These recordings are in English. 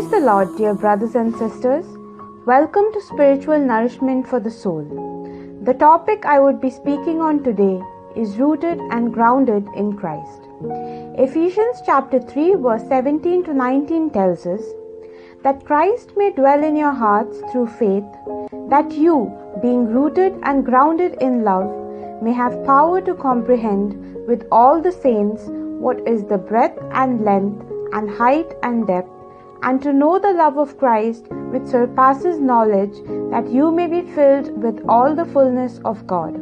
Praise the Lord, dear brothers and sisters. Welcome to Spiritual Nourishment for the Soul. The topic I would be speaking on today is rooted and grounded in Christ. Ephesians chapter 3 verse 17 to 19 tells us that Christ may dwell in your hearts through faith, that you, being rooted and grounded in love, may have power to comprehend with all the saints what is the breadth and length and height and depth, and to know the love of Christ which surpasses knowledge, that you may be filled with all the fullness of God.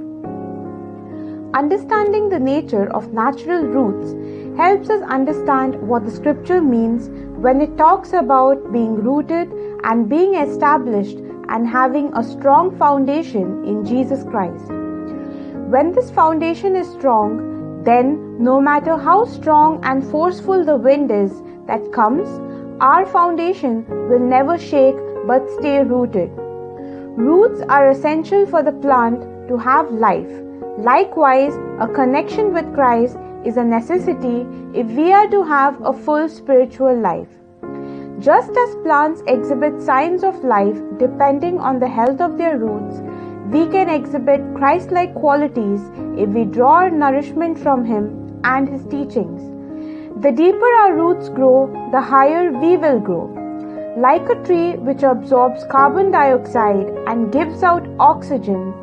Understanding the nature of natural roots helps us understand what the scripture means when it talks about being rooted and being established and having a strong foundation in Jesus Christ. When this foundation is strong, then no matter how strong and forceful the wind is that comes, our foundation will never shake but stay rooted. Roots are essential for the plant to have life. Likewise, a connection with Christ is a necessity if we are to have a full spiritual life. Just as plants exhibit signs of life depending on the health of their roots, we can exhibit Christ-like qualities if we draw our nourishment from Him and His teachings. The deeper our roots grow, the higher we will grow. Like a tree which absorbs carbon dioxide and gives out oxygen,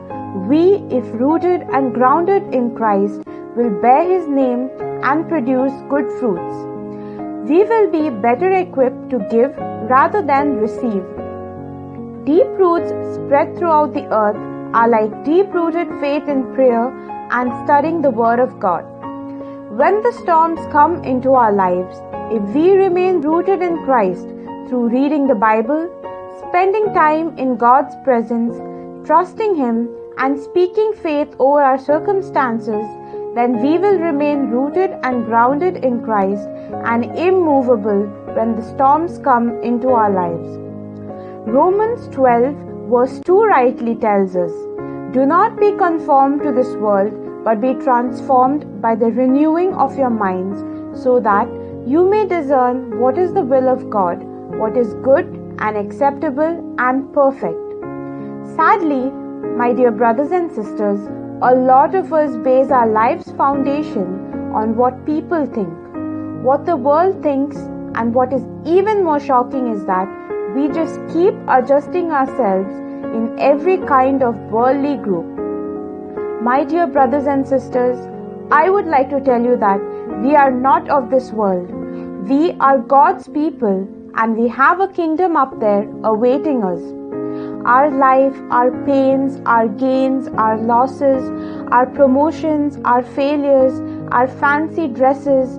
we, if rooted and grounded in Christ, will bear His name and produce good fruits. We will be better equipped to give rather than receive. Deep roots spread throughout the earth are like deep-rooted faith in prayer and studying the Word of God. When the storms come into our lives, if we remain rooted in Christ through reading the Bible, spending time in God's presence, trusting Him, and speaking faith over our circumstances, then we will remain rooted and grounded in Christ and immovable when the storms come into our lives. Romans 12 verse 2 rightly tells us, "Do not be conformed to this world, but be transformed by the renewing of your minds, so that you may discern what is the will of God, what is good and acceptable and perfect." Sadly, my dear brothers and sisters, a lot of us base our life's foundation on what people think, what the world thinks, and what is even more shocking is that we just keep adjusting ourselves in every kind of worldly group. My dear brothers and sisters, I would like to tell you that we are not of this world. We are God's people and we have a kingdom up there awaiting us. Our life, our pains, our gains, our losses, our promotions, our failures, our fancy dresses,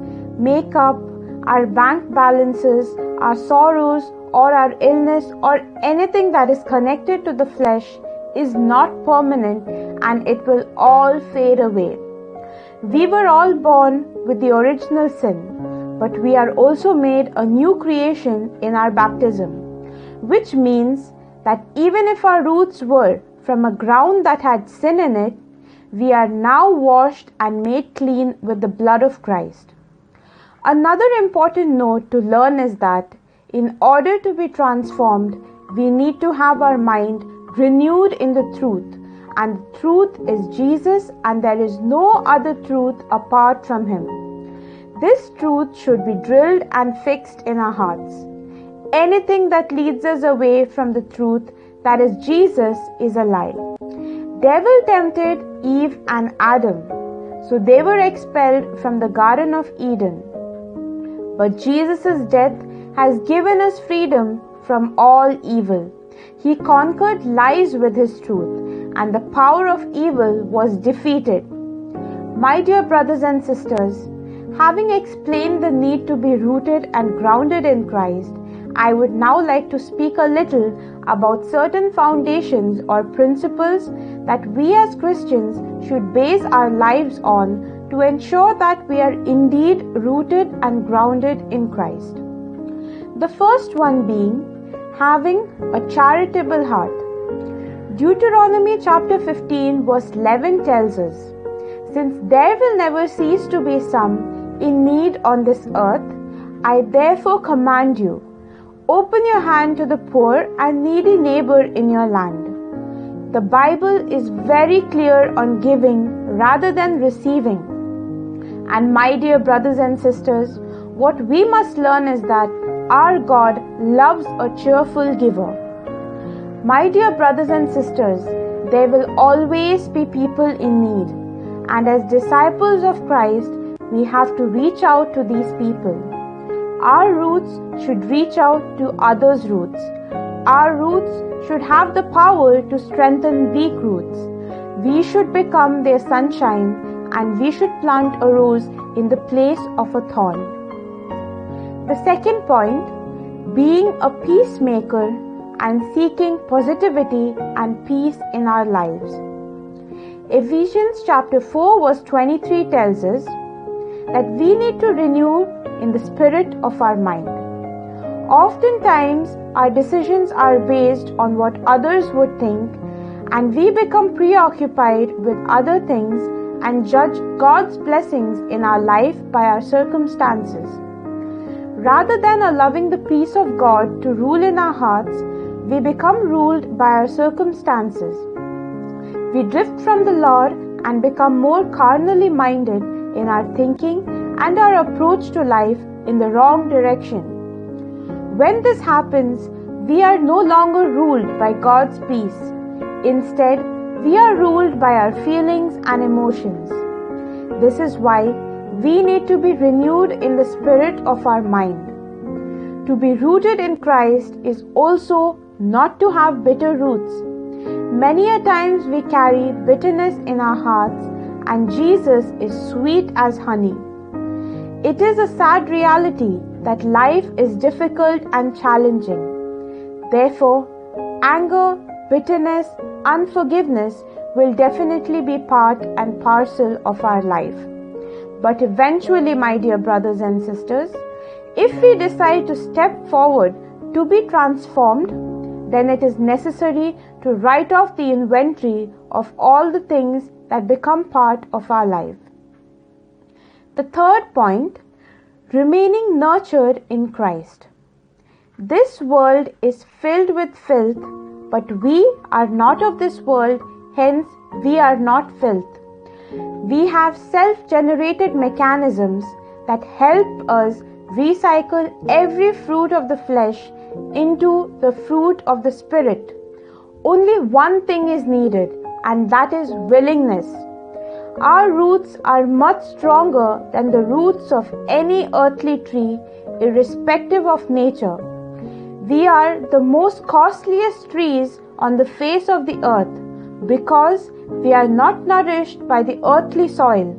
makeup, our bank balances, our sorrows, or our illness, or anything that is connected to the flesh is not permanent and it will all fade away. We were all born with the original sin, but we are also made a new creation in our baptism, which means that even if our roots were from a ground that had sin in it, we are now washed and made clean with the blood of Christ. Another important note to learn is that in order to be transformed, we need to have our mind renewed in the truth, and the truth is Jesus, and there is no other truth apart from Him. This truth should be drilled and fixed in our hearts. Anything that leads us away from the truth, that is Jesus, is a lie. Devil tempted Eve and Adam, so they were expelled from the Garden of Eden. But Jesus' death has given us freedom from all evil. He conquered lies with His truth, and the power of evil was defeated. My dear brothers and sisters, having explained the need to be rooted and grounded in Christ, I would now like to speak a little about certain foundations or principles that we as Christians should base our lives on to ensure that we are indeed rooted and grounded in Christ. The first one being having a charitable heart. Deuteronomy chapter 15 verse 11 tells us, "Since there will never cease to be some in need on this earth, I therefore command you, Open your hand to the poor and needy neighbor in your land. The Bible is very clear on giving rather than receiving. And my dear brothers and sisters, what we must learn is that our God loves a cheerful giver. My dear brothers and sisters, there will always be people in need, and as disciples of Christ, we have to reach out to these people. Our roots should reach out to others' roots. Our roots should have the power to strengthen weak roots. We should become their sunshine, and we should plant a rose in the place of a thorn. The second point, being a peacemaker and seeking positivity and peace in our lives. Ephesians chapter 4 verse 23 tells us that we need to renew in the spirit of our mind. Oftentimes, our decisions are based on what others would think, and we become preoccupied with other things and judge God's blessings in our life by our circumstances. Rather than allowing the peace of God to rule in our hearts, we become ruled by our circumstances. We drift from the Lord and become more carnally minded in our thinking and our approach to life in the wrong direction. When this happens, we are no longer ruled by God's peace. Instead, we are ruled by our feelings and emotions. This is why we need to be renewed in the spirit of our mind. To be rooted in Christ is also not to have bitter roots. Many a times we carry bitterness in our hearts, and Jesus is sweet as honey. It is a sad reality that life is difficult and challenging. Therefore, anger, bitterness, unforgiveness will definitely be part and parcel of our life. But eventually, my dear brothers and sisters, if we decide to step forward to be transformed, then it is necessary to write off the inventory of all the things that become part of our life. The third point, remaining nurtured in Christ. This world is filled with filth, but we are not of this world, hence we are not filth. We have self-generated mechanisms that help us recycle every fruit of the flesh into the fruit of the Spirit. Only one thing is needed, and that is willingness. Our roots are much stronger than the roots of any earthly tree, irrespective of nature. We are the most costliest trees on the face of the earth because we are not nourished by the earthly soil,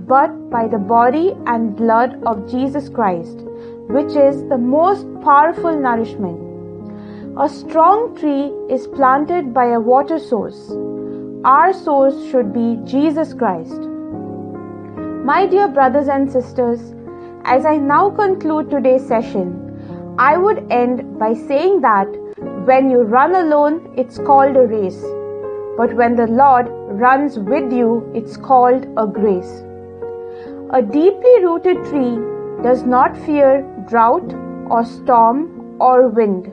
but by the body and blood of Jesus Christ, which is the most powerful nourishment. A strong tree is planted by a water source. Our source should be Jesus Christ. My dear brothers and sisters, as I now conclude today's session, I would end by saying that when you run alone, it's called a race. But when the Lord runs with you, it's called a grace. A deeply rooted tree does not fear drought or storm or wind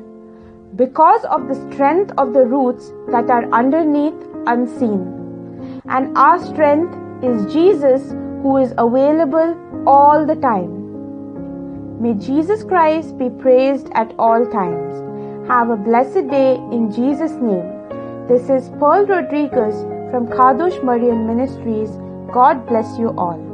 because of the strength of the roots that are underneath unseen. And our strength is Jesus, who is available all the time. May Jesus Christ be praised at all times. Have a blessed day in Jesus' name. This is Pearl Rodriguez from Kadosh Marian Ministries. God bless you all.